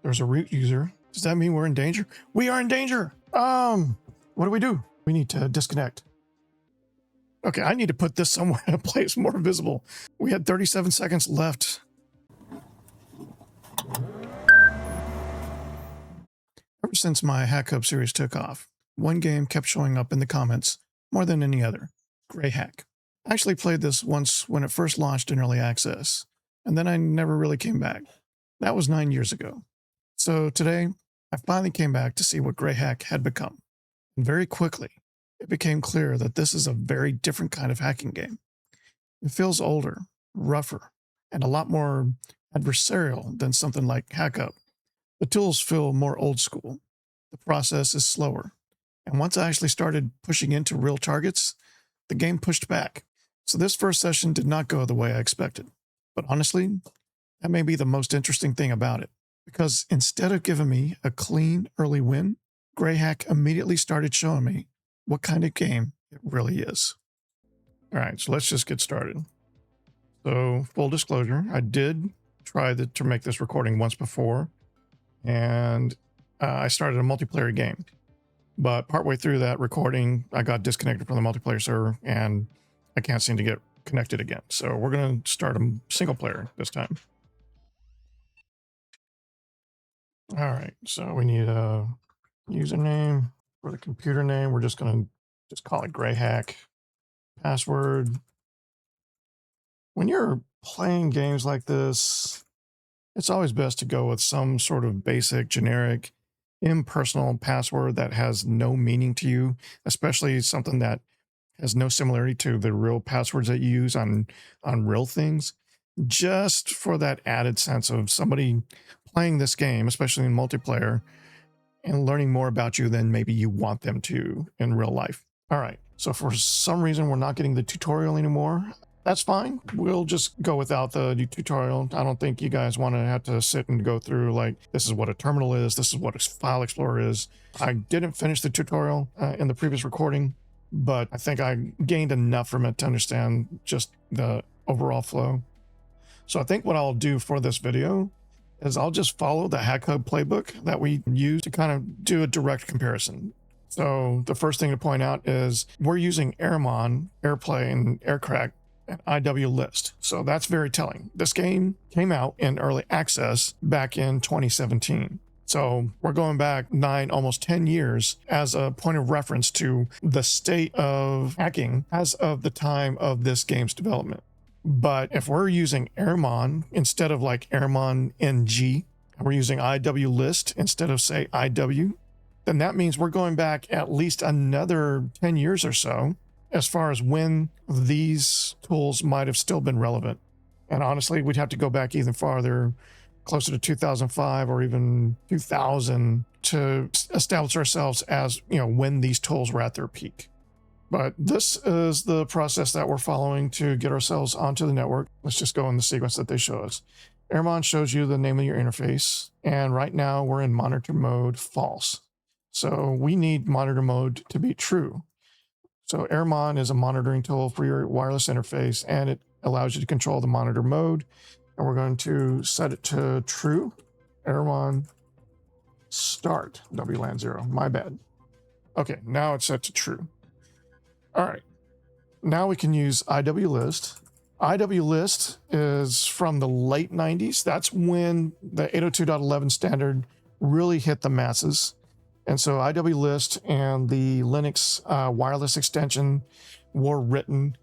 There's a root user. Does that mean we're in danger? We are in danger. What do we do? We need to disconnect. Okay, I need to put this somewhere in a place more visible. We had 37 seconds left. Ever since my HackHub series took off, one game kept showing up in the comments more than any other, GreyHack. I actually played this once when it first launched in early access, and then I never really came back. That was 9 years ago. So today, I finally came back to see what GreyHack had become. And very quickly, it became clear that this is a very different kind of hacking game. It feels older, rougher, and a lot more adversarial than something like HackHub. The tools feel more old school. The process is slower. And once I actually started pushing into real targets, the game pushed back. So this first session did not go the way I expected. But honestly, that may be the most interesting thing about it. Because instead of giving me a clean early win, GreyHack immediately started showing me what kind of game it really is. All right, so let's just get started. So full disclosure, I did try to make this recording once before, and I started a multiplayer game. But partway through that recording, I got disconnected from the multiplayer server, and I can't seem to get connected again. So we're going to start a single player this time. All right, so we need a username. For the computer name, we're just going to just call it GreyHack. Password. When you're playing games like this, it's always best to go with some sort of basic, generic, impersonal password that has no meaning to you, especially something that has no similarity to the real passwords that you use on real things, just for that added sense of somebody playing this game, especially in multiplayer, and learning more about you than maybe you want them to in real life. All right, so for some reason we're not getting the tutorial anymore. That's fine. We'll just go without the tutorial. I don't think you guys want to have to sit and go through like, this is what a terminal is, this is what a file explorer is. I didn't finish the tutorial in the previous recording, but I think I gained enough from it to understand just the overall flow. So I think what I'll do for this video is I'll just follow the HackHub playbook that we use to kind of do a direct comparison. So the first thing to point out is we're using Airmon, Airplay, and Aircrack and IW list. So that's very telling. This game came out in early access back in 2017. So we're going back almost 10 years as a point of reference to the state of hacking as of the time of this game's development. But if we're using Airmon instead of like Airmon NG, we're using IW list instead of say IW, then that means we're going back at least another 10 years or so as far as when these tools might have still been relevant. And honestly, we'd have to go back even farther, closer to 2005 or even 2000 to establish ourselves as, when these tools were at their peak. But this is the process that we're following to get ourselves onto the network. Let's just go in the sequence that they show us. Airmon shows you the name of your interface. And right now we're in monitor mode false. So we need monitor mode to be true. So Airmon is a monitoring tool for your wireless interface, and it allows you to control the monitor mode. And we're going to set it to true. Airmon start WLAN 0. My bad. Okay, now it's set to true. All right, now we can use IW list. IW list is from the late 90s. That's when the 802.11 standard really hit the masses. And so IW list and the Linux wireless extension were written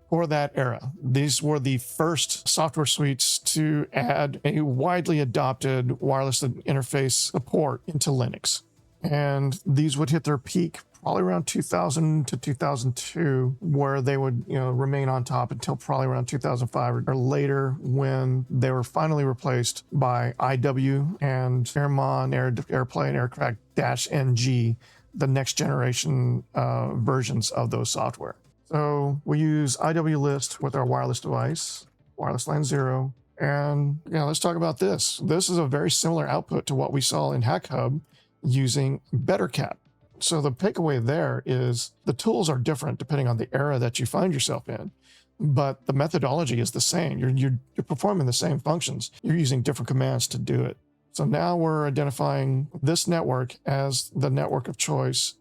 for that era. These were the first software suites to add a widely adopted wireless interface support into Linux. And these would hit their peak probably around 2000 to 2002, where they would remain on top until probably around 2005 or later, when they were finally replaced by IW and Airmon, Airplay, and Aircrack-NG, the next generation versions of those software. So we use IW list with our wireless device, wireless LAN 0. And let's talk about this. This is a very similar output to what we saw in HackHub using BetterCap. So the takeaway there is the tools are different depending on the era that you find yourself in, but the methodology is the same. You're performing the same functions. You're using different commands to do it. So now we're identifying this network as the network of choice.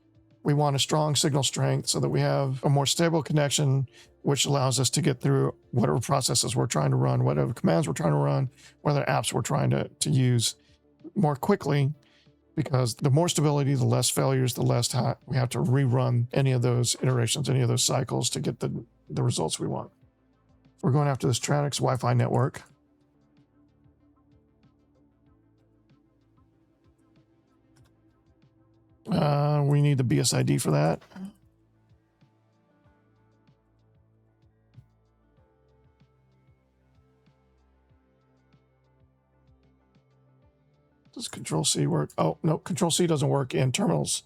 We want a strong signal strength so that we have a more stable connection, which allows us to get through whatever processes we're trying to run, whatever commands we're trying to run, whatever apps we're trying to use more quickly, because the more stability, the less failures, the less time we have to rerun any of those iterations, any of those cycles to get the results we want. We're going after this Tranix Wi-Fi network. We need the BSID for that. Does Control-C work? Oh, no, Control-C doesn't work in terminals.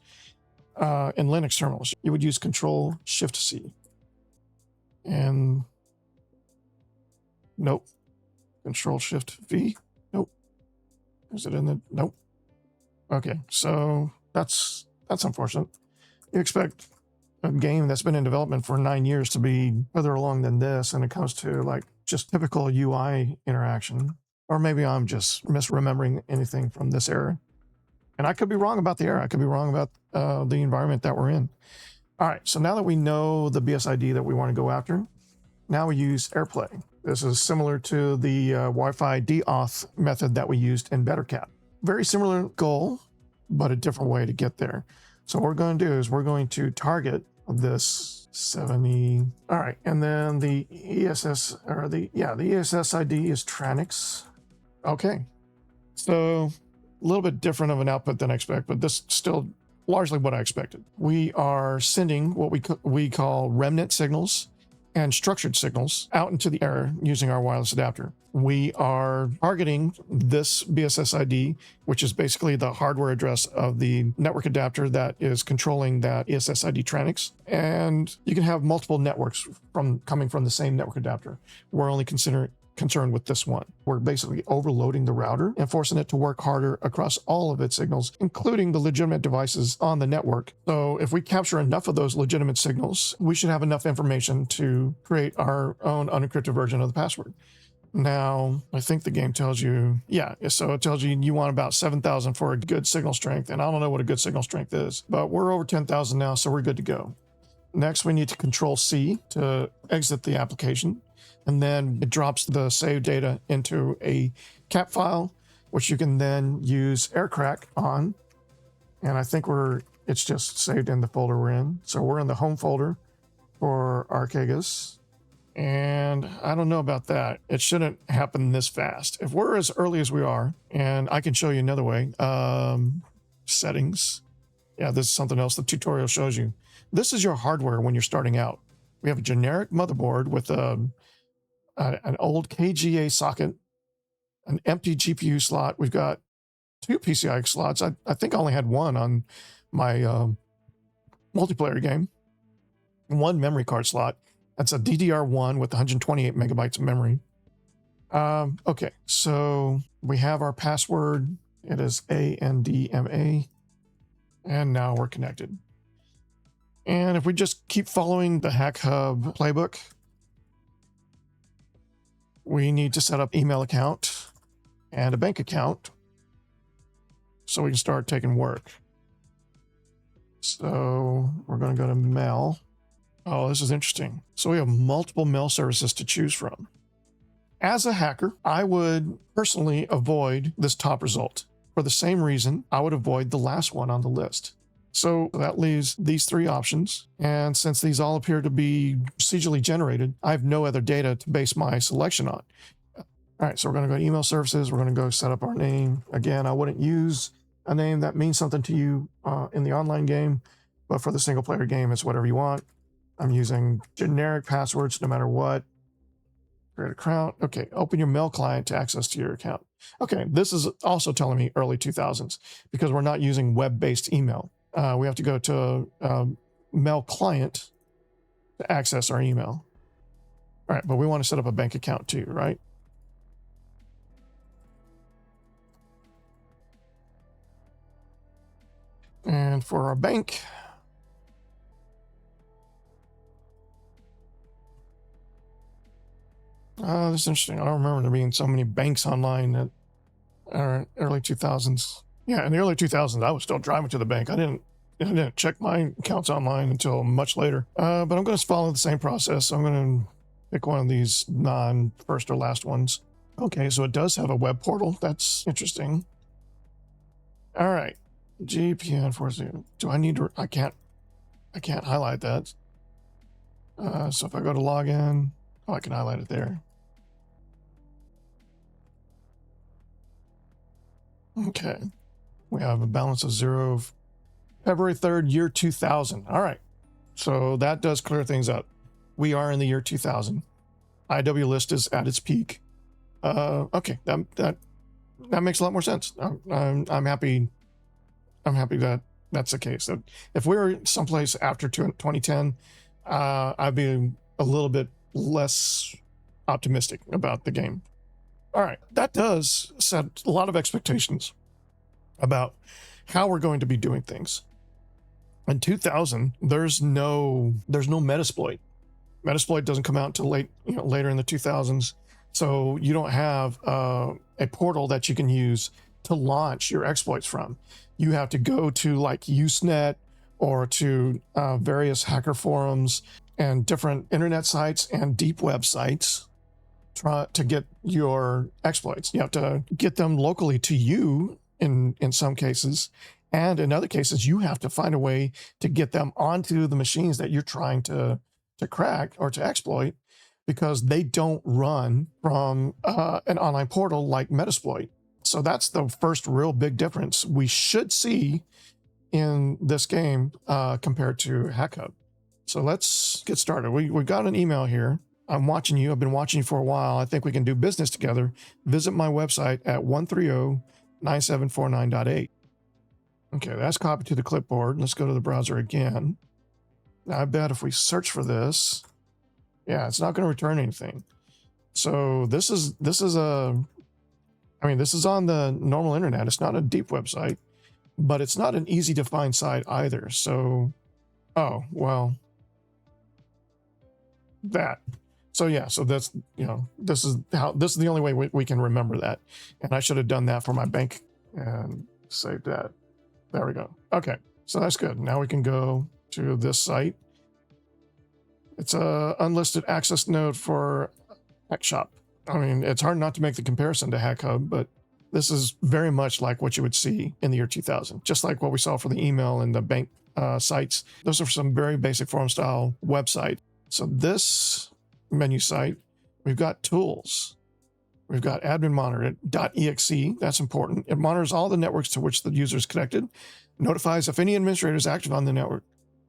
In Linux terminals, you would use Control-Shift-C. And nope. Control-Shift-V? Nope. Is it in the... Nope. Okay, so that's unfortunate. You expect a game that's been in development for 9 years to be further along than this, and it comes to like just typical UI interaction. Or maybe I'm just misremembering anything from this era. And I could be wrong about the era. I could be wrong about the environment that we're in. All right, so now that we know the BSID that we want to go after, now we use AirPlay. This is similar to the Wi-Fi deauth method that we used in BetterCat. Very similar goal, but a different way to get there. So what we're going to do is we're going to target this 70. All right, and then the ESS, or the ESS ID is Tranix. Okay, so a little bit different of an output than I expect, but this is still largely what I expected. We are sending what we call remnant signals and structured signals out into the air using our wireless adapter. We are targeting this BSSID, which is basically the hardware address of the network adapter that is controlling that ESSID Tranix. And you can have multiple networks coming from the same network adapter. We're only concerned with this one. We're basically overloading the router and forcing it to work harder across all of its signals, including the legitimate devices on the network. So if we capture enough of those legitimate signals, we should have enough information to create our own unencrypted version of the password. Now, I think the game tells you, so it tells you want about 7,000 for a good signal strength, and I don't know what a good signal strength is, but we're over 10,000 now, so we're good to go. Next, we need to Control-C to exit the application. And then it drops the saved data into a cap file, which you can then use aircrack on. And I think it's just saved in the folder we're in. So we're in the home folder for Archeagus. And I don't know about that. It shouldn't happen this fast. If we're as early as we are, and I can show you another way, settings. Yeah, this is something else the tutorial shows you. This is your hardware when you're starting out. We have a generic motherboard with an old KGA socket, an empty GPU slot. We've got 2 PCI slots. I think I only had one on my multiplayer game. 1 memory card slot. That's a DDR1 with 128 megabytes of memory. Okay, so we have our password. It is ANDMA. And now we're connected. And if we just keep following the HackHub playbook, we need to set up email account and a bank account so we can start taking work. So we're going to go to mail. Oh, this is interesting. So we have multiple mail services to choose from. As a hacker, I would personally avoid this top result. For the same reason, I would avoid the last one on the list. So that leaves these 3 options. And since these all appear to be procedurally generated, I have no other data to base my selection on. All right, so we're going to go to email services. We're going to go set up our name. Again, I wouldn't use a name that means something to you in the online game, but for the single player game, it's whatever you want. I'm using generic passwords no matter what. Create account. Okay, open your mail client to access to your account. Okay, this is also telling me early 2000s because we're not using web-based email. We have to go to mail client to access our email. All right, but we want to set up a bank account too, right? And for our bank, this is interesting. I don't remember there being so many banks online that All right, early 2000s. Yeah, in the early 2000s, I was still driving to the bank. I didn't check my accounts online until much later. But I'm going to follow the same process. I'm going to pick one of these non-first or last ones. Okay, so it does have a web portal. That's interesting. All right, GPN 40. Do I need to? I can't highlight that. So if I go to login, oh, I can highlight it there. Okay, we have a balance of 0. February 3rd, year 2000. All right, so that does clear things up. We are in the year 2000. IW list is at its peak. Okay, that makes a lot more sense. I'm happy. I'm happy that that's the case. So if we were someplace after 2010, I'd be a little bit less optimistic about the game. All right, that does set a lot of expectations about how we're going to be doing things. In 2000, there's no Metasploit. Metasploit doesn't come out until later in the 2000s, so you don't have a portal that you can use to launch your exploits from. You have to go to like Usenet or to various hacker forums and different internet sites and deep web sites to get your exploits. You have to get them locally to you in some cases, and in other cases you have to find a way to get them onto the machines that you're trying to crack or to exploit, because they don't run from an online portal like Metasploit. So that's the first real big difference we should see in this game compared to HackHub. So let's get started. We got an email here. I'm watching you. I've been watching you for a while. I think we can do business together. Visit my website at 130.9749.8. Okay, that's copied to the clipboard. Let's go to the browser again. Now, I bet if we search for this, yeah, it's not going to return anything. So this is on the normal internet. It's not a deep website, but it's not an easy to find site either. So, oh, well, that. So yeah, so that's, this is the only way we can remember that. And I should have done that for my bank and saved that. There we go. Okay, so that's good. Now we can go to this site. It's a unlisted access node for HackShop. I mean, it's hard not to make the comparison to HackHub, but this is very much like what you would see in the year 2000, just like what we saw for the email and the bank sites. Those are some very basic forum style website. So this menu site, we've got tools. We've got admin monitor.exe. That's important. It monitors all the networks to which the user is connected, notifies if any administrator is active on the network.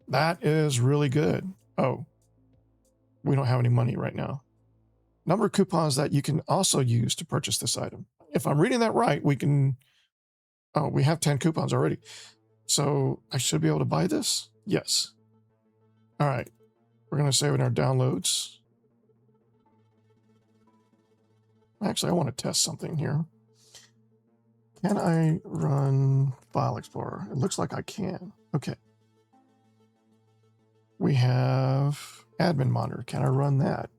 That is really good. Oh, we don't have any money right now. Number of coupons that you can also use to purchase this item. If I'm reading that right, we have 10 coupons already. So I should be able to buy this? Yes. All right. We're going to save it in our downloads. Actually, I want to test something here. Can I run File Explorer? It looks like I can. Okay. We have admin monitor. Can I run that?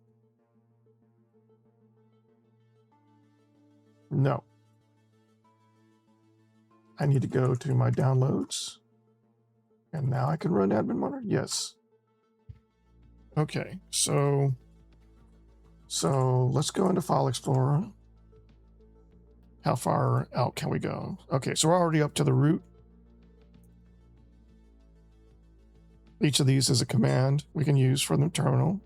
No. I need to go to my downloads. And now I can run admin monitor? Yes. Okay, so let's go into File Explorer. How far out can we go? Okay, so we're already up to the root. Each of these is a command we can use from the terminal.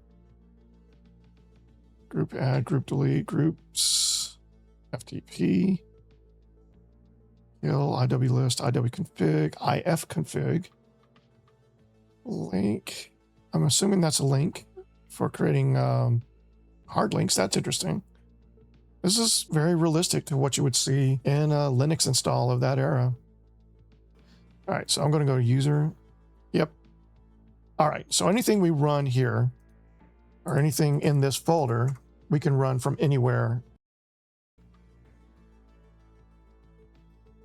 Group add, group delete, groups, FTP, kill, IW list, IW config, IF config, link. I'm assuming that's a link for creating hard links. That's interesting. This is very realistic to what you would see in a Linux install of that era. All right, so I'm going to go to user. Yep. All right, so anything we run here or anything in this folder, we can run from anywhere.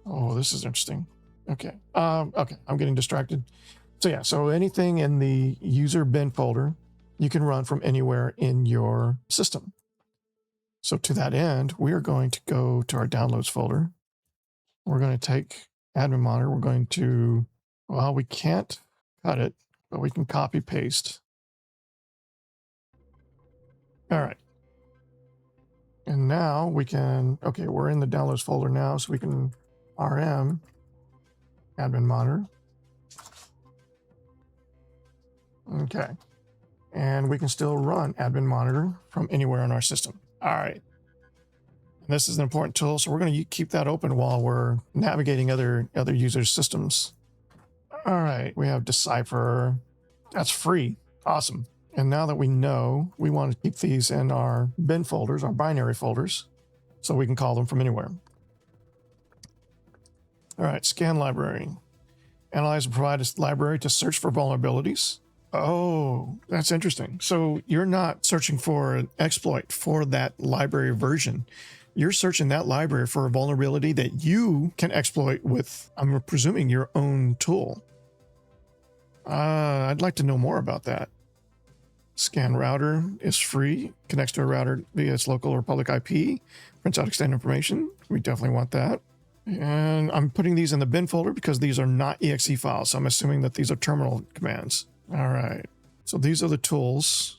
Oh, this is interesting. Okay. Okay, I'm getting distracted. So yeah, so anything in the user bin folder, you can run from anywhere in your system. So to that end, we are going to go to our downloads folder. We're going to take admin monitor. We're going to, well, we can't cut it, but we can copy paste. All right. And now we can, okay, we're in the downloads folder now, so we can rm admin monitor. Okay. And we can still run admin monitor from anywhere on our system. All right. And this is an important tool, so we're going to keep that open while we're navigating other users' systems. All right, we have Decipher. That's free. Awesome. And now that we know, we want to keep these in our bin folders, our binary folders, so we can call them from anywhere. All right, scan library. Analyze and provide a library to search for vulnerabilities. Oh, that's interesting. So you're not searching for an exploit for that library version. You're searching that library for a vulnerability that you can exploit with, I'm presuming, your own tool. I'd like to know more about that. Scan router is free, connects to a router via its local or public IP, prints out extended information. We definitely want that. And I'm putting these in the bin folder because these are not exe files. So I'm assuming that these are terminal commands. All right. So these are the tools.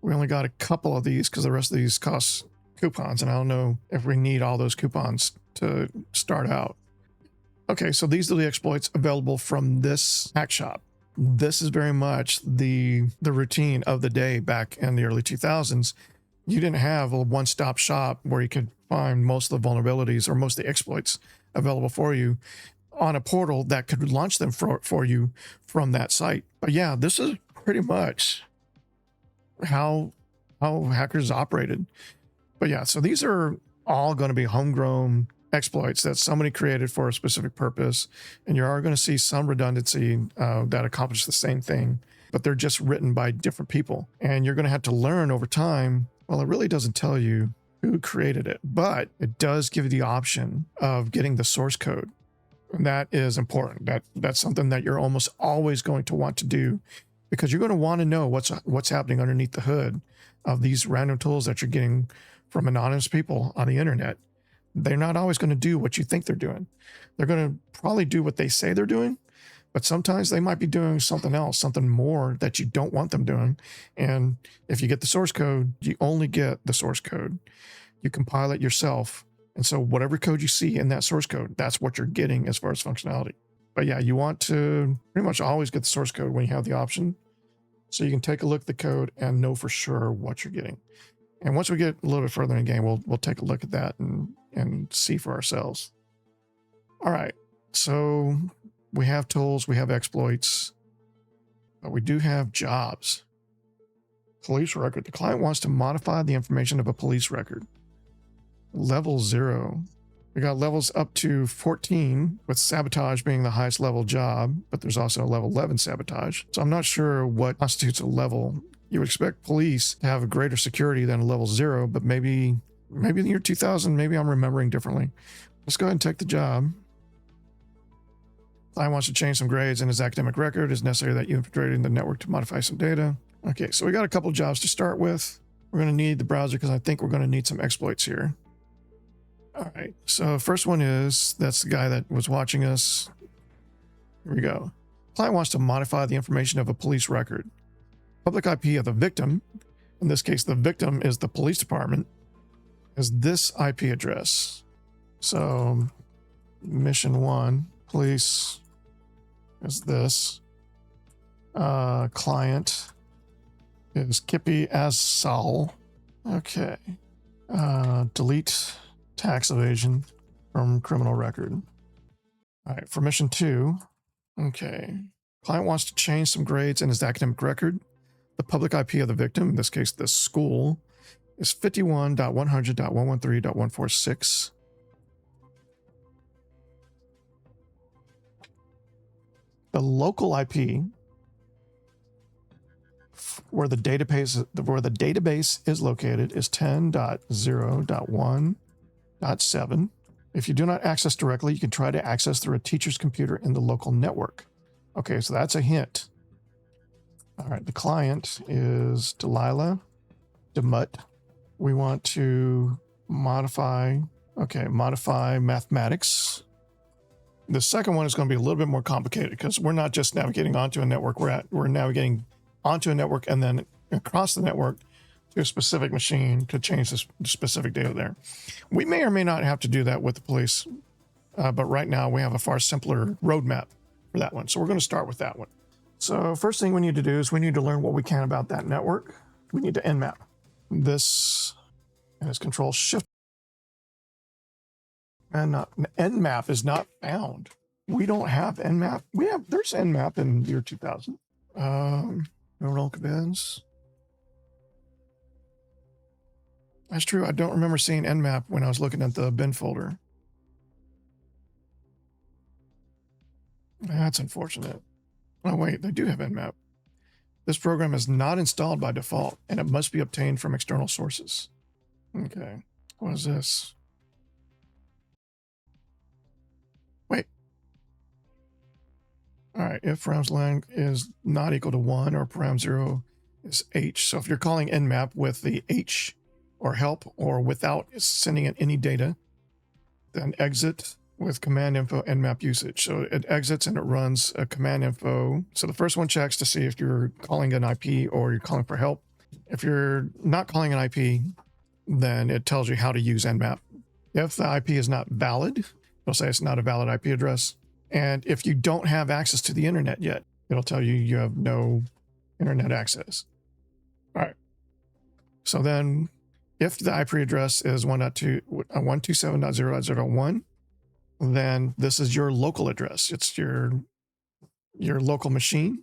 We only got a couple of these because the rest of these cost coupons, and I don't know if we need all those coupons to start out. Okay, so these are the exploits available from this hack shop. This is very much the routine of the day back in the early 2000s. You didn't have a one-stop shop where you could find most of the vulnerabilities or most of the exploits available for you on a portal that could launch them for you from that site. But yeah, this is pretty much how hackers operated. But yeah, so these are all going to be homegrown exploits that somebody created for a specific purpose. And you are going to see some redundancy that accomplish the same thing, but they're just written by different people. And you're going to have to learn over time. Well, it really doesn't tell you who created it, but it does give you the option of getting the source code. And that is important. That's something that you're almost always going to want to do, because you're going to want to know what's happening underneath the hood of these random tools that you're getting from anonymous people on the internet. They're not always going to do what you think they're doing. They're going to probably do what they say they're doing, but sometimes they might be doing something else, something more that you don't want them doing. And if you get the source code, you only get the source code. You compile it yourself. And so whatever code you see in that source code, that's what you're getting as far as functionality. But yeah, you want to pretty much always get the source code when you have the option, so you can take a look at the code and know for sure what you're getting. And once we get a little bit further in the game, we'll take a look at that and see for ourselves. All right, so we have tools, we have exploits, but we do have jobs. Police record. The client wants to modify the information of a police record. Level 0. We got levels up to 14, with sabotage being the highest level job, but there's also a level 11 sabotage. So I'm not sure what constitutes a level. You would expect police to have a greater security than a level 0, but maybe in the year 2000, maybe I'm remembering differently. Let's go ahead and take the job. Client wants to change some grades in his academic record. It's necessary that you infiltrate the network to modify some data. Okay, so we got a couple of jobs to start with. We're going to need the browser because I think we're going to need some exploits here. All right, so first one that's the guy that was watching us. Here we go. Client wants to modify the information of a police record. Public IP of the victim, in this case, the victim is the police department, is this IP address. So mission 1, police is this. Client is Kippy as Saul. Okay. Delete tax evasion from criminal record. All right, for mission 2, okay. Client wants to change some grades in his academic record. The public IP of the victim, in this case the school, is 51.100.113.146. The local IP where the database is located is 10.0.1.7. If you do not access directly, you can try to access through a teacher's computer in the local network. Okay, so that's a hint. All right, the client is Delilah Demut. We want to modify Okay, modify mathematics. The second one is going to be a little bit more complicated because we're not just navigating onto a network. We're navigating onto a network and then across the network to a specific machine to change the specific data there. We may or may not have to do that with the police, but right now we have a far simpler roadmap for that one. So we're going to start with that one. So first thing we need to do is we need to learn what we can about that network. We need to nmap. This is Control Shift. And nmap is not found. We don't have nmap. There's nmap in year 2000. Neural commands. That's true. I don't remember seeing nmap when I was looking at the bin folder. That's unfortunate. Oh wait, they do have nmap. This program is not installed by default, and it must be obtained from external sources. Okay, what is this? Wait. All right, if param_lang is not equal to 1 or param0 is h. So if you're calling nmap with the h or help or without sending in any data, then exit with command info nmap usage. So it exits and it runs a command info. So the first one checks to see if you're calling an IP or you're calling for help. If you're not calling an IP, then it tells you how to use nmap. If the IP is not valid, it'll say it's not a valid IP address. And if you don't have access to the internet yet, it'll tell you you have no internet access. All right. So then if the IP address is 127.0.0.1, then this is your local address. It's your local machine.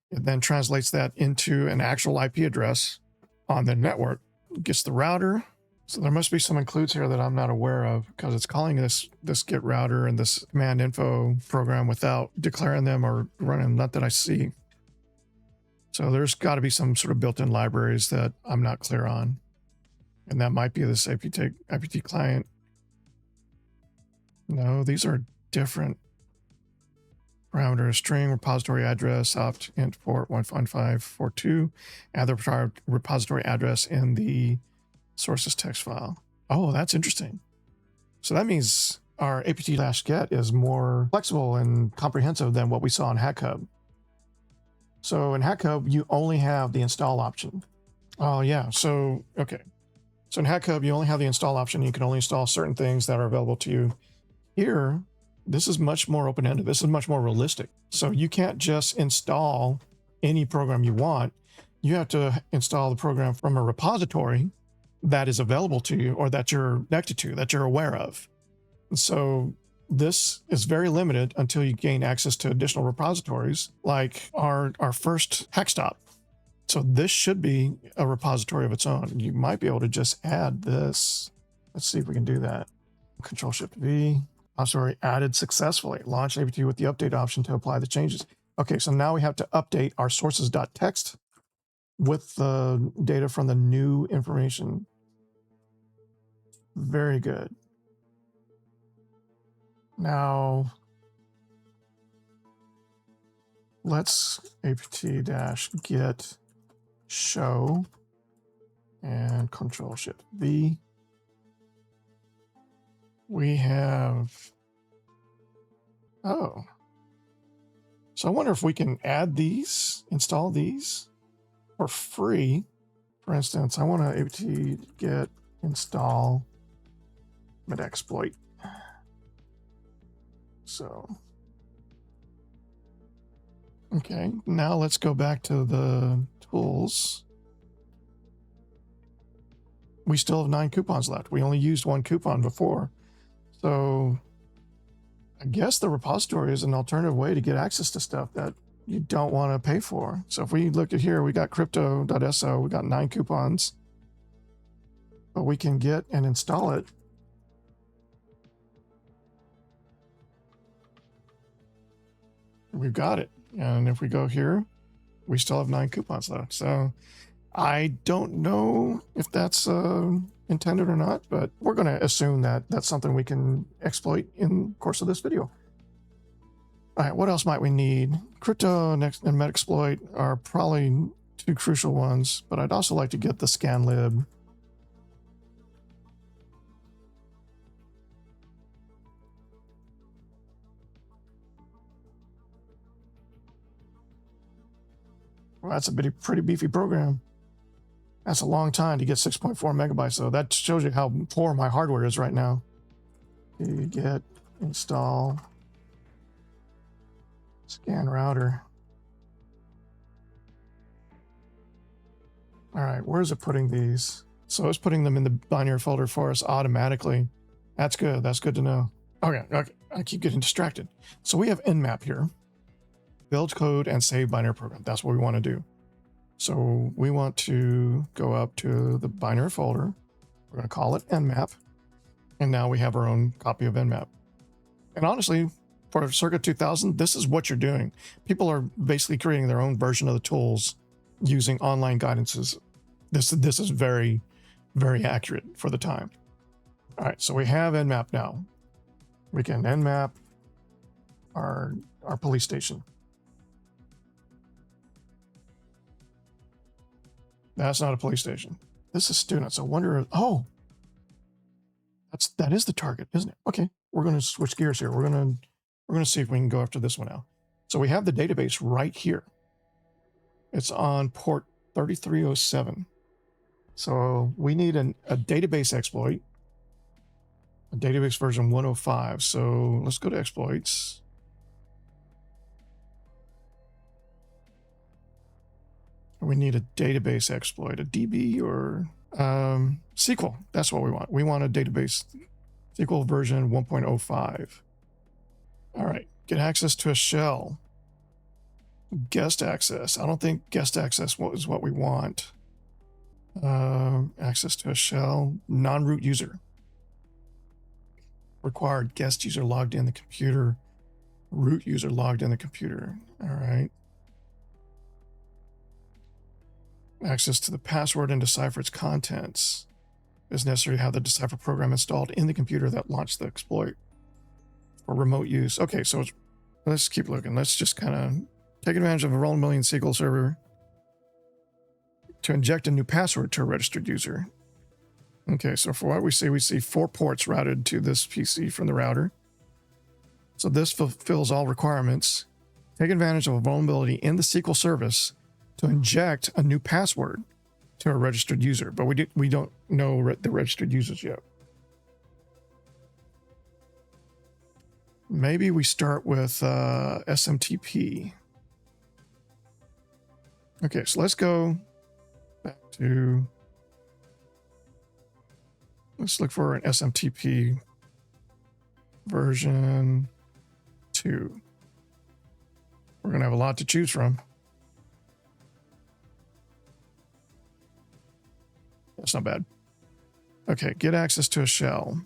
It then translates that into an actual IP address on the network, gets the router. So there must be some includes here that I'm not aware of because it's calling this get router and this command info program without declaring them or running them, not that I see. So there's got to be some sort of built-in libraries that I'm not clear on. And that might be this IPT client. No, these are different parameters. String, repository address, opt int port 11542, add the repository address in the sources text file. Oh, that's interesting. So that means our apt-get is more flexible and comprehensive than what we saw in HackHub. So in HackHub, you only have the install option. Oh yeah, so, okay. So in HackHub, you only have the install option. You can only install certain things that are available to you. Here, this is much more open-ended. This is much more realistic. So you can't just install any program you want. You have to install the program from a repository that is available to you or that you're connected to, that you're aware of. So this is very limited until you gain access to additional repositories like our first Hackstop. So this should be a repository of its own. You might be able to just add this. Let's see if we can do that. Control-Shift-V. Repository added successfully. Launch apt with the update option to apply the changes. Okay, so now we have to update our sources.txt with the data from the new information. Very good. Now, let's apt-get show and Control-Shift-V. We have, oh. So I wonder if we can add these, install these for free. For instance, I want to apt-get install Metaxploit. So, okay, now let's go back to the tools. We still have 9 coupons left. We only used 1 coupon before. So I guess the repository is an alternative way to get access to stuff that you don't want to pay for. So if we look at here, we got crypto.so, we got 9 coupons, but we can get and install it. We've got it. And if we go here, we still have 9 coupons left. So I don't know if that's intended or not, but we're going to assume that that's something we can exploit in the course of this video. All right, what else might we need? Crypto and Metaxploit are probably 2 crucial ones, but I'd also like to get the scanlib. Well, that's a pretty beefy program. That's a long time to get 6.4 megabytes, though. That shows you how poor my hardware is right now. You get install scan router. All right, where's it putting these? So it's putting them in the binary folder for us automatically. That's good. That's good to know. Okay, I keep getting distracted. So we have nmap here. Build code and save binary program. That's what we want to do. So we want to go up to the binary folder. We're going to call it nmap. And now we have our own copy of nmap. And honestly, for Circa 2000, this is what you're doing. People are basically creating their own version of the tools using online guidances. This is very, very accurate for the time. All right, so we have nmap now. We can nmap our police station. That's not a police station. This is students. I wonder. Oh, that is the target, isn't it? Okay, we're going to switch gears here. We're going to see if we can go after this one now. So we have the database right here. It's on port 3307. So we need a database exploit, a database version 105. So let's go to exploits. We need a database exploit, a DB or SQL. That's what we want. We want a database SQL version 1.05. All right, get access to a shell. Guest access. I don't think guest access is what we want. Access to a shell. Non-root user. Required guest user logged in the computer. Root user logged in the computer. All right. Access to the password and decipher its contents. It's necessary to have the decipher program installed in the computer that launched the exploit for remote use. Okay, so let's keep looking. Let's just kind of take advantage of a rolling million SQL server to inject a new password to a registered user. Okay, so for what we see 4 ports routed to this PC from the router. So this fulfills all requirements. Take advantage of a vulnerability in the SQL service to inject a new password to a registered user, but we don't know the registered users yet. Maybe we start with SMTP. Okay, so let's go back to, let's look for an SMTP version 2. We're going to have a lot to choose from. That's not bad. Okay, get access to a shell.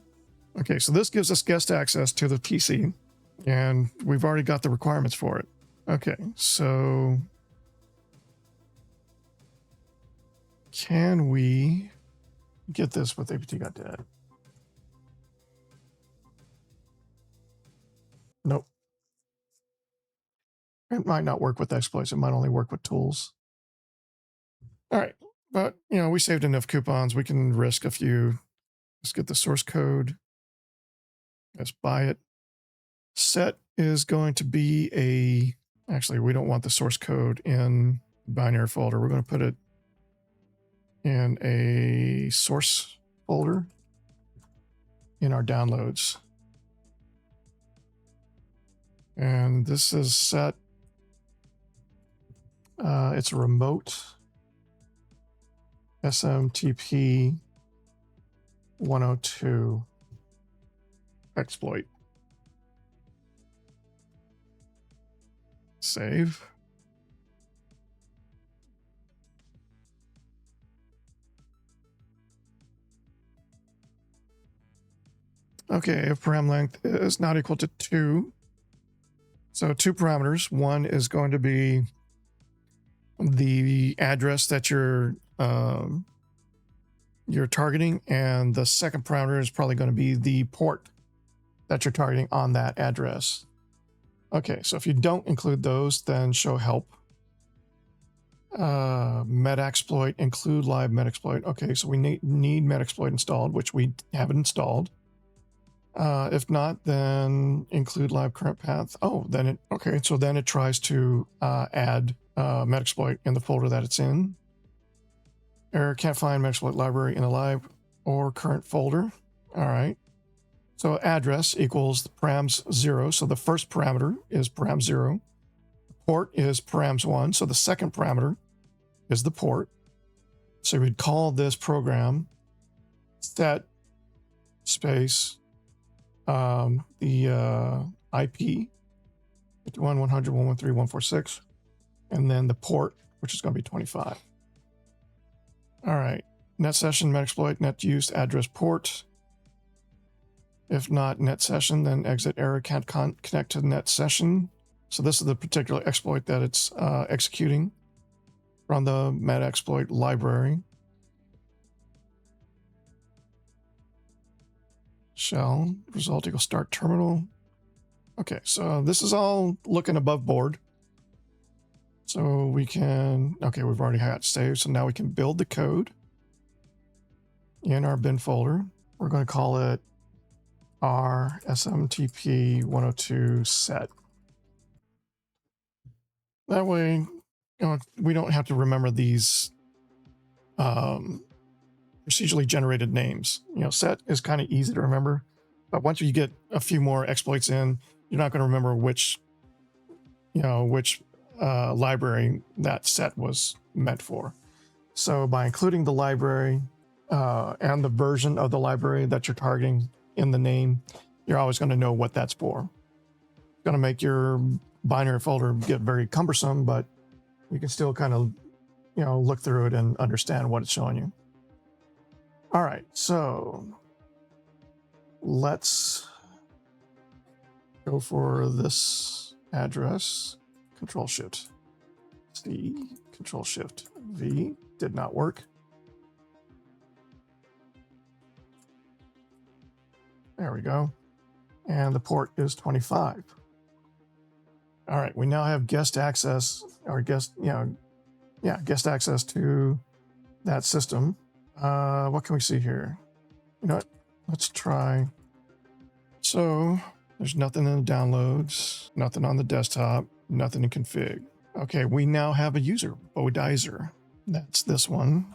Okay, so this gives us guest access to the PC, and we've already got the requirements for it. Okay, so can we get this with apt.dead? Nope. It might not work with exploits. It might only work with tools. All right. But, you know, we saved enough coupons. We can risk a few. Let's get the source code. Let's buy it. Set is going to be actually, we don't want the source code in binary folder. We're going to put it in a source folder in our downloads. And this is set. It's a remote SMTP 102 exploit. Save. Okay, if param length is not equal to 2. So 2 parameters. One is going to be the address that you're targeting, and the second parameter is probably going to be the port that you're targeting on that address. Okay, so if you don't include those, then show help. Metaxploit, include live Metaxploit. Okay, so we need Metaxploit installed, which we haven't installed. If not, then include live current path. Oh, then it, okay, so then it tries to add Metasploit in the folder that it's in. Error, can't find Metasploit library in the live or current folder. All right. So address equals the params 0. So the first parameter is param 0. Port is params 1. So the second parameter is the port. So we'd call this program set space the IP 51.100.113.146, and then the port, which is going to be 25. All right, net session, Metasploit, net use, address, port. If not net session, then exit error, can't connect to net session. So this is the particular exploit that it's executing from the Metasploit library. Shell result equals start terminal. Okay, so this is all looking above board. So we can, okay, we've already had it saved. So now we can build the code in our bin folder. We're going to call it our SMTP 102 set. That way, you know, we don't have to remember these procedurally generated names. You know, set is kind of easy to remember, but once you get a few more exploits in, you're not going to remember which library that set was meant for. So by including the library and the version of the library that you're targeting in the name, you're always going to know what that's for. It's going to make your binary folder get very cumbersome, but you can still kind of, you know, look through it and understand what it's showing you. All right, so let's go for this address. Control Shift C, Control Shift V, did not work. There we go. And the port is 25. All right, we now have guest access, or guest access to that system. What can we see here? You know what? Let's try. So there's nothing in the downloads, nothing on the desktop, nothing in config. Okay, we now have a user, Bodizer. That's this one.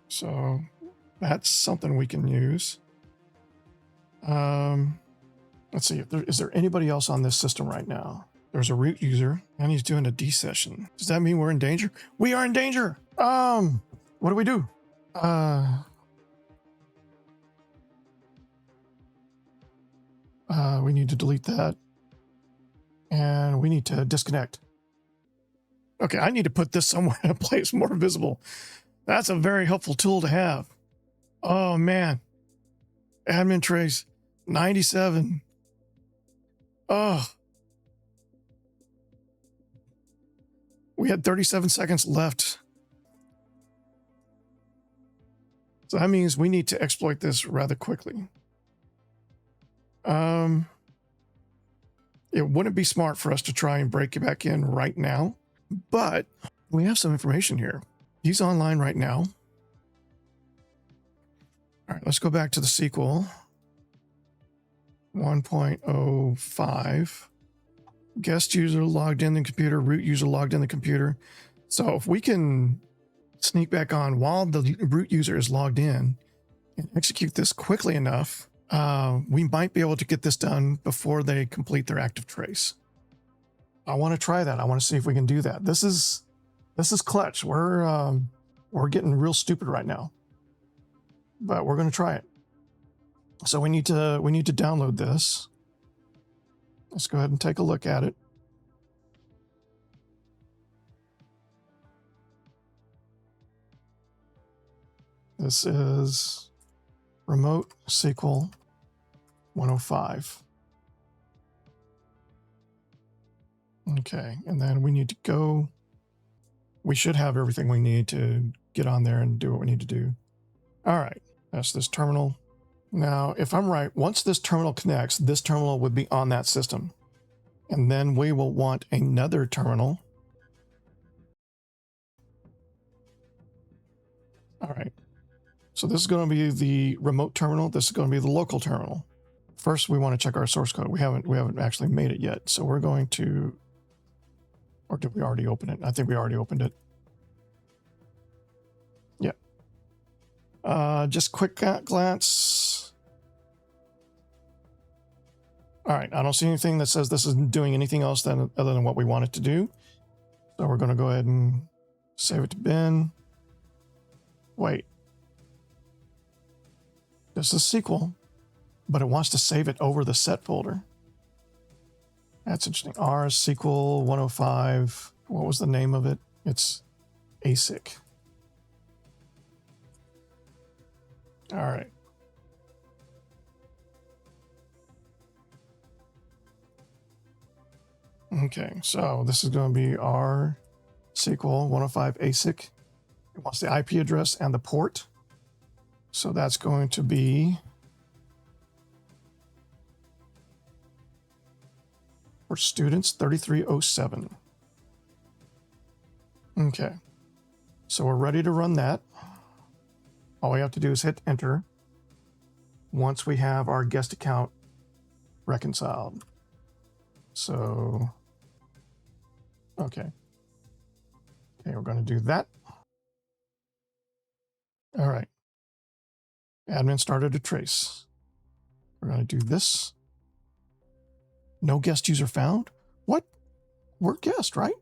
So that's something we can use. Let's see, is there anybody else on this system right now? There's a root user and he's doing a D session. Does that mean we're in danger? We are in danger. What do we do? We need to delete that and we need to disconnect. Okay, I need to put this somewhere in a place more visible. That's a very helpful tool to have. Oh man. Admin trace 97. Oh. We had 37 seconds left. So that means we need to exploit this rather quickly. It wouldn't be smart for us to try and break it back in right now, but we have some information here. He's online right now. All right, let's go back to the SQL 1.05. Guest user logged in the computer, root user logged in the computer. So if we can sneak back on while the root user is logged in and execute this quickly enough, we might be able to get this done before they complete their active trace. I want to try that. I want to see if we can do that. This is clutch. We're getting real stupid right now, but we're going to try it. So we need to download this. Let's go ahead and take a look at it. This is remote SQL 105. Okay, and then we need to go. We should have everything we need to get on there and do what we need to do. All right, that's this terminal. Now, if I'm right, once this terminal connects, this terminal would be on that system. And then we will want another terminal. All right. So this is going to be the remote terminal. This is going to be the local terminal. first we want to check our source code. We haven't actually made it yet. So we're going to, or did we already open it? I think we already opened it. Yeah. Just quick glance. All right. I don't see anything that says this isn't doing anything else other than what we want it to do. So we're going to go ahead and save it to bin. Wait. This is SQL, but it wants to save it over the set folder. That's interesting. R SQL 105. What was the name of it? It's ASIC. All right. Okay, so this is going to be R SQL 105 ASIC. It wants the IP address and the port. So that's going to be for students 3307. Okay, so we're ready to run that. All we have to do is hit enter once we have our guest account reconciled. So, okay, we're going to do that. All right. Admin started a trace. We're going to do this. No guest user found? What? We're guest, right?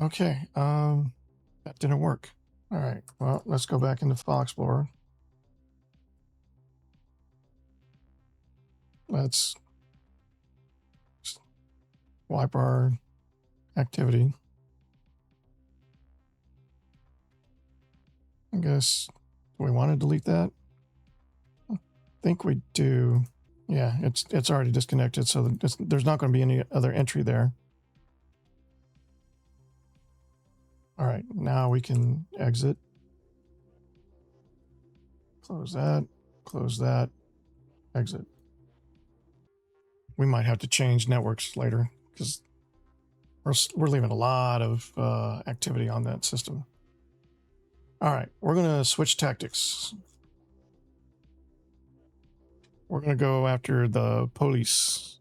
Okay, that didn't work. All right, well, let's go back into File Explorer. Let's wipe our activity. I guess, do we want to delete that? I think we do. Yeah, it's already disconnected, so there's not going to be any other entry there. All right, now we can exit. Close that, exit. We might have to change networks later because we're leaving a lot of activity on that system. All right, we're going to switch tactics. We're going to go after the police.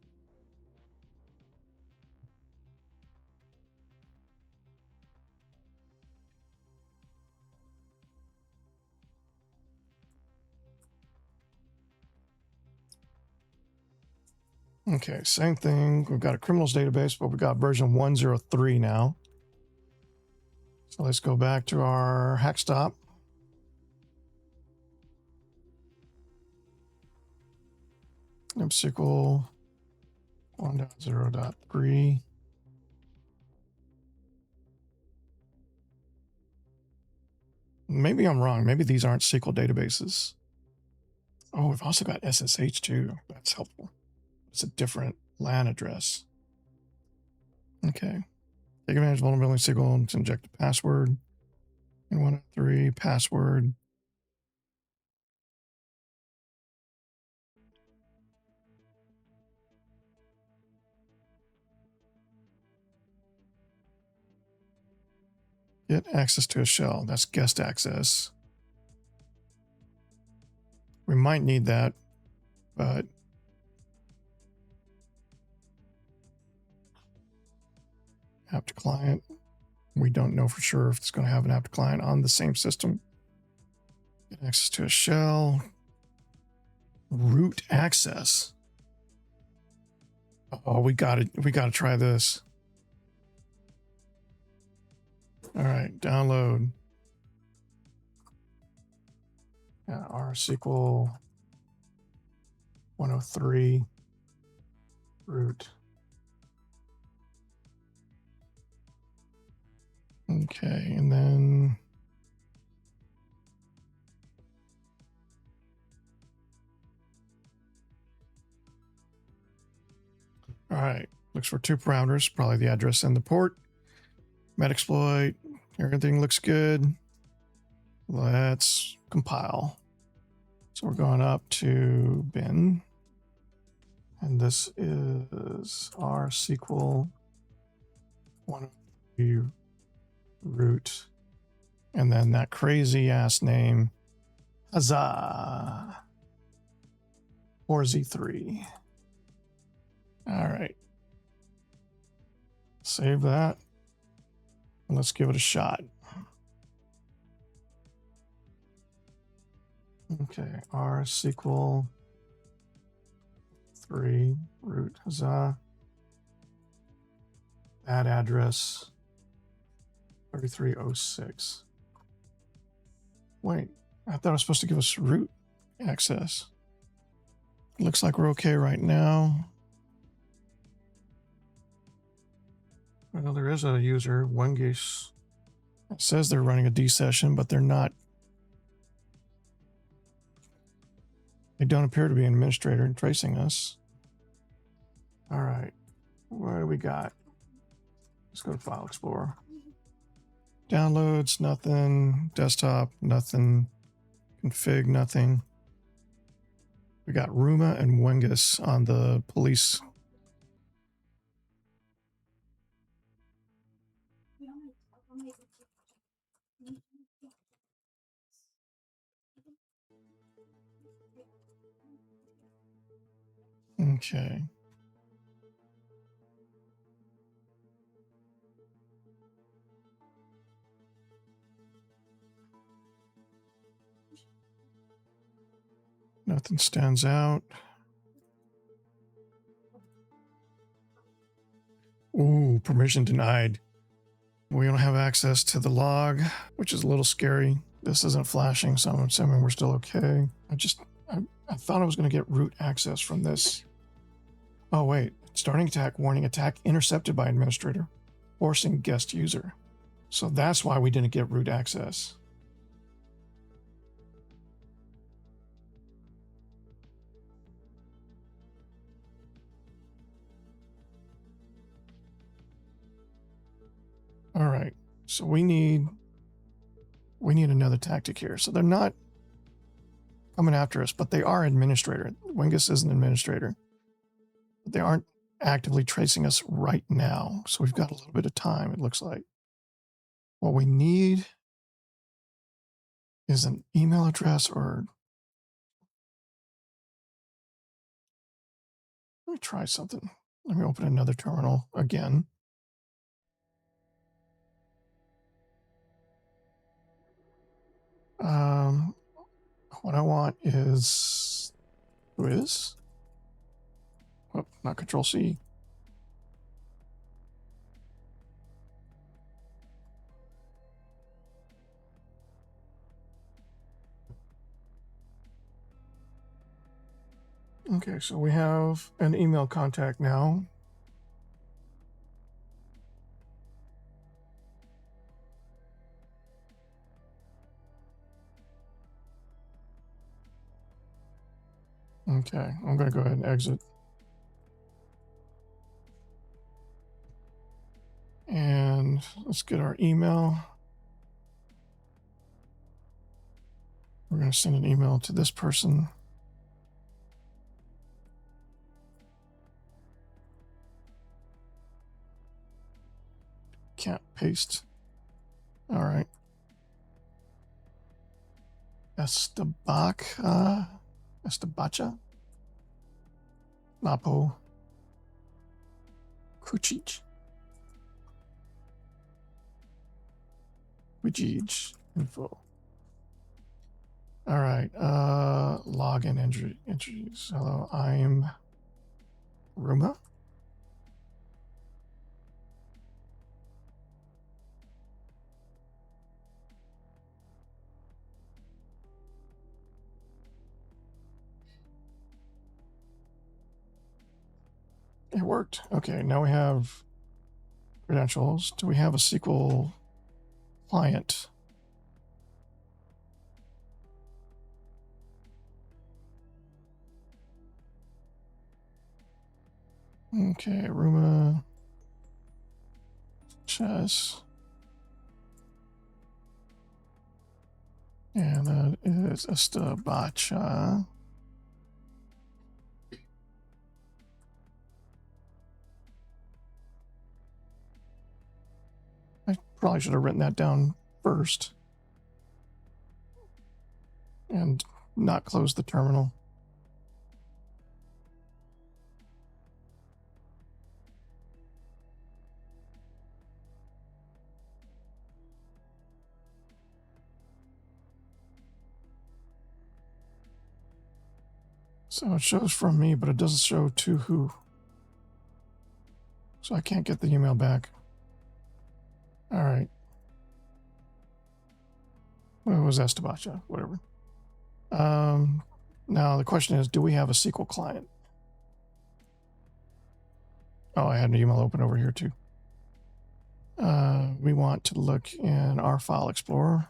Okay, same thing. We've got a criminals database, but we've got version 103 now. So let's go back to our hackstop. SQL 1.0.3. Maybe I'm wrong. Maybe these aren't SQL databases. Oh, we've also got SSH too. That's helpful. It's a different LAN address. Okay. Take advantage of vulnerability SQL and inject a password. And 103 password. Get access to a shell. That's guest access. We might need that, but app to client. We don't know for sure if it's going to have an app to client on the same system. Get access to a shell. Root access. Oh, we got to try this. All right, download. R SQL 103 root. Okay, and then all right, looks for two parameters, probably the address and the port. Metasploit, everything looks good. Let's compile. So we're going up to bin. And this is R SQL 103 root. And then that crazy ass name, huzzah. or Z3. All right. Save that. And let's give it a shot. Okay, R SQL 3 root huzzah. Add address 3306. Wait, I thought it was supposed to give us root access. Looks like we're okay right now. Well, there is a user, Wengus. It says they're running a D session, but they're not. They don't appear to be an administrator and tracing us. All right, what do we got? Let's go to File Explorer. Downloads, nothing. Desktop, nothing. Config, nothing. We got Ruma and Wengus on the police. Okay. Nothing stands out. Ooh, permission denied. We don't have access to the log, which is a little scary. This isn't flashing, so I'm assuming we're still okay. I thought I was going to get root access from this. Oh, wait. Starting attack, warning, attack intercepted by administrator, forcing guest user. So that's why we didn't get root access. All right. So we need another tactic here. So they're not coming after us, but they are administrator. Wengus is an administrator. But they aren't actively tracing us right now. So we've got a little bit of time, it looks like. What we need is an email address or... Let me try something. Let me open another terminal again. What I want is... Oh, not Control-C. Okay, so we have an email contact now. Okay, I'm going to go ahead and exit. And let's get our email. We're going to send an email to this person. Can't paste. All right. Estebacha. Lapo. Kuchich. Wijij. Info. All right. Login entries. Hello, I'm Ruma. It worked. Okay, now we have credentials. Do we have a SQL client? Okay, Ruma. Chess. And that is Estebacha. I probably should have written that down first and not close the terminal. So it shows from me, but it doesn't show to who. So I can't get the email back. All right. Well, it was Estebacha, whatever. Now the question is, do we have a SQL client? Oh, I had an email open over here too. We want to look in our file explorer.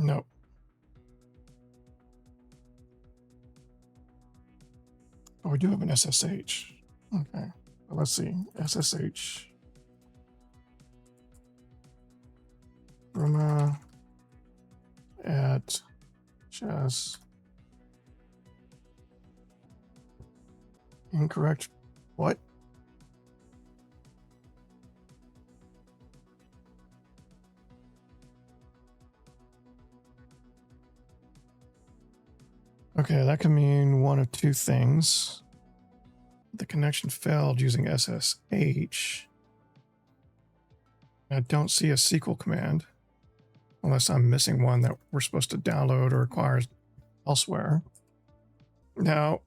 Nope. But we do have an SSH. Okay. Well, let's see. SSH. Ruma at chess. Incorrect. What? Okay, that can mean one of two things. The connection failed using SSH. I don't see a SQL command, unless I'm missing one that we're supposed to download or acquire elsewhere. Now,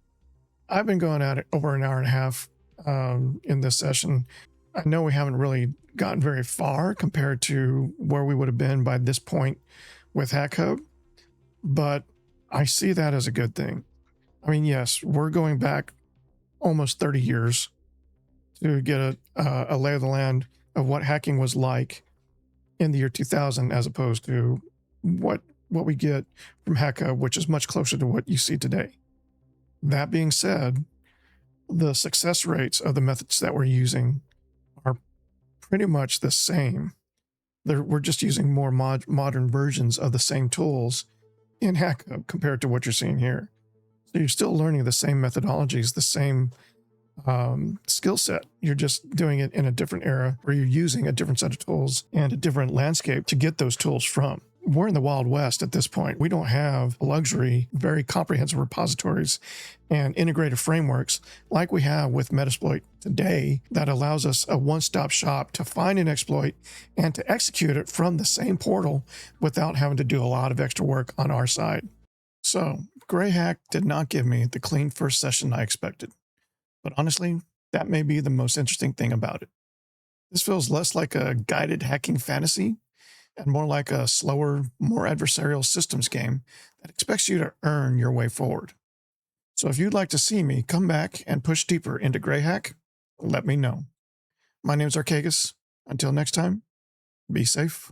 I've been going at it over an hour and a half in this session. I know we haven't really gotten very far compared to where we would have been by this point with HackHub, but I see that as a good thing. I mean, yes, we're going back almost 30 years to get a lay of the land of what hacking was like in the year 2000, as opposed to what we get from HackHub, which is much closer to what you see today. That being said, the success rates of the methods that we're using are pretty much the same. We're just using more modern versions of the same tools in HackHub compared to what you're seeing here. So you're still learning the same methodologies, the same skill set. You're just doing it in a different era where you're using a different set of tools and a different landscape to get those tools from. We're in the Wild West at this point. We don't have luxury, very comprehensive repositories and integrated frameworks like we have with Metasploit today that allows us a one-stop shop to find an exploit and to execute it from the same portal without having to do a lot of extra work on our side. So, GrayHack did not give me the clean first session I expected. But honestly, that may be the most interesting thing about it. This feels less like a guided hacking fantasy and more like a slower, more adversarial systems game that expects you to earn your way forward. So if you'd like to see me come back and push deeper into GrayHack, let me know. My name's Archeagus. Until next time, be safe.